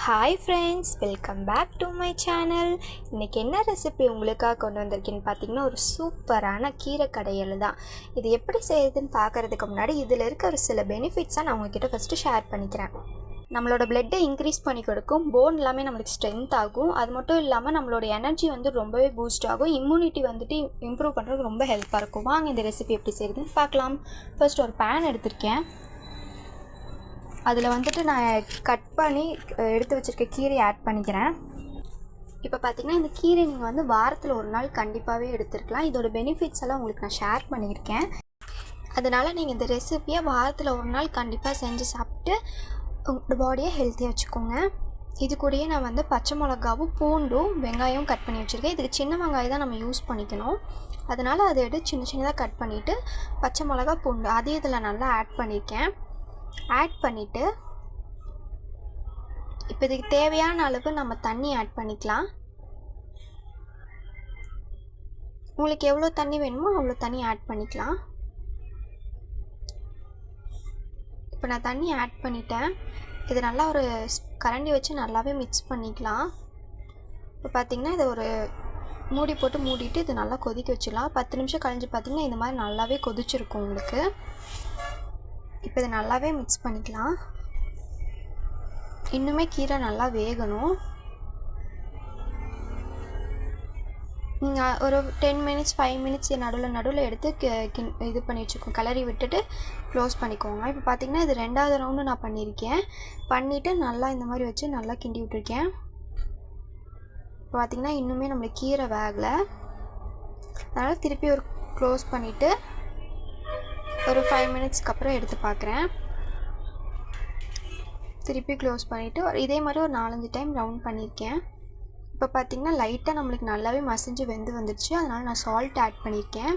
Hi friends, welcome back to my channel. இன்றைக்கி என்ன recipe உங்களுக்காக கொண்டு வந்திருக்கேன்னு பார்த்தீங்கன்னா, ஒரு சூப்பரான கீரை கடையல் தான். இது எப்படி செய்யுதுன்னு பார்க்குறதுக்கு முன்னாடி இதில் இருக்க ஒரு சில பெனிஃபிட்ஸாக நான் உங்ககிட்ட ஃபஸ்ட்டு ஷேர் பண்ணிக்கிறேன். நம்மளோட பிளட்டை இன்க்ரீஸ் பண்ணி கொடுக்கும், போன் எல்லாமே நம்மளுக்கு ஸ்ட்ரென்த் ஆகும். அது மட்டும் இல்லாமல் நம்மளோட எனர்ஜி ரொம்பவே பூஸ்ட் ஆகும். இம்யூனிட்டி இம்ப்ரூவ் பண்ணுறதுக்கு ரொம்ப ஹெல்ப்பாக இருக்கும். வாங்க இந்த ரெசிபி எப்படி செய்யுதுன்னு பார்க்கலாம். ஃபர்ஸ்ட் ஒரு பேன் எடுத்திருக்கேன். அதில் நான் கட் பண்ணி எடுத்து வச்சுருக்க கீரையை ஆட் பண்ணிக்கிறேன். இப்போ பார்த்திங்கன்னா இந்த கீரை நீங்கள் வாரத்தில் ஒரு நாள் கண்டிப்பாகவே எடுத்துருக்கலாம். இதோட பெனிஃபிட்ஸ் எல்லாம் உங்களுக்கு நான் ஷேர் பண்ணியிருக்கேன். அதனால் நீங்கள் இந்த ரெசிப்பியை வாரத்தில் ஒரு நாள் கண்டிப்பாக செஞ்சு சாப்பிட்டு உங்களோட பாடியை ஹெல்த்தியாக வச்சுக்கோங்க. இது கூடயே நான் பச்சை மிளகாவும் பூண்டும் வெங்காயம் கட் பண்ணி வச்சுருக்கேன். இதுக்கு சின்ன வெங்காயம் தான் நம்ம யூஸ் பண்ணிக்கணும். அதனால் அதை எடுத்து சின்ன சின்னதாக கட் பண்ணிவிட்டு பச்சை மிளகா பூண்டு அதே இதில் நல்லா ஆட் பண்ணியிருக்கேன். ஆட் பண்ணிவிட்டு இப்போ இதுக்கு தேவையான அளவு நம்ம தண்ணி ஆட் பண்ணிக்கலாம். உங்களுக்கு எவ்வளோ தண்ணி வேணுமோ அவ்வளோ தண்ணி ஆட் பண்ணிக்கலாம். இப்போ நான் தண்ணி ஆட் பண்ணிட்டேன். இது நல்லா ஒரு கரண்டி வச்சு நல்லாவே மிக்ஸ் பண்ணிக்கலாம். இப்போ பார்த்திங்கன்னா இதை ஒரு மூடி போட்டு மூடிட்டு இது நல்லா கொதிக்க வச்சிடலாம். 10 நிமிஷம் கழிஞ்சு பார்த்திங்கன்னா இந்த மாதிரி நல்லாவே கொதிச்சிருக்கும் உங்களுக்கு. இப்போ இதை நல்லாவே மிக்ஸ் பண்ணிக்கலாம். இன்னுமே கீரை நல்லா வேகணும். நீங்கள் ஒரு 10 மினிட்ஸ் 5 மினிட்ஸ் நடுவில் எடுத்து இது பண்ணி வச்சுக்கோங்க, கிளறி விட்டுட்டு க்ளோஸ் பண்ணிக்கோங்க. இப்போ பார்த்திங்கன்னா இது 2வது ரவுண்டு நான் பண்ணிவிட்டு நல்லா இந்த மாதிரி வச்சு நல்லா கிண்டி விட்டுருக்கேன். இப்போ பார்த்திங்கன்னா இன்னுமே நம்மளுக்கு கீரை வேகலை. அதனால் திருப்பி ஒரு க்ளோஸ் பண்ணிவிட்டு ஒரு 5 மினிட்ஸ்க்கு அப்புறம் எடுத்து பார்க்குறேன். திருப்பி க்ளோஸ் பண்ணிவிட்டு இதே மாதிரி ஒரு 4-5 டைம் ரவுண்ட் பண்ணியிருக்கேன். இப்போ பார்த்திங்கன்னா லைட்டாக நம்மளுக்கு நல்லாவே மசிஞ்சு வெந்து வந்துடுச்சு. அதனால் நான் சால்ட் ஆட் பண்ணியிருக்கேன்.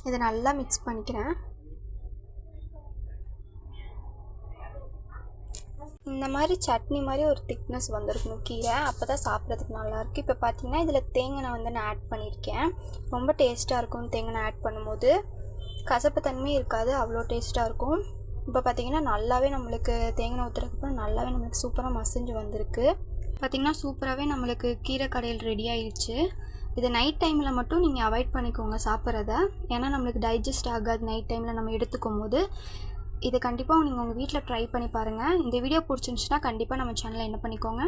இதை நல்லா மிக்ஸ் பண்ணிக்கிறேன். இந்த மாதிரி சட்னி மாதிரி ஒரு திக்னஸ் வந்திருக்கணும் கீரை, அப்போ தான் சாப்பிட்றதுக்கு நல்லாயிருக்கு. இப்போ பார்த்திங்கன்னா இதில் தேங்காய் நான் ஆட் பண்ணியிருக்கேன். ரொம்ப டேஸ்ட்டாக இருக்கும் தேங்காய் ஆட் பண்ணும்போது. கசப்பு தன்மை இருக்காது, அவ்வளோ டேஸ்ட்டாக இருக்கும். இப்போ பார்த்திங்கன்னா நல்லாவே நம்மளுக்கு தேங்காய் ஊற்றுறதுக்கப்புறம் நல்லாவே நம்மளுக்கு சூப்பராக மசிஞ்சு வந்திருக்கு. பார்த்திங்கன்னா சூப்பராகவே நம்மளுக்கு கீரை கடையில் ரெடி ஆயிடுச்சு. இதை நைட் டைமில் மட்டும் நீங்கள் அவாய்ட் பண்ணிக்கோங்க சாப்பிட்றத. ஏன்னா நம்மளுக்கு டைஜஸ்ட் ஆகாது நைட் டைமில் நம்ம எடுத்துக்கும் போது. இதை கண்டிப்பாக நீங்கள் உங்கள் வீட்டில் ட்ரை பண்ணி பாருங்கள். இந்த வீடியோ பிடிச்சிருந்துச்சுன்னா கண்டிப்பாக நம்ம சேனலை என்ன பண்ணிக்கோங்க.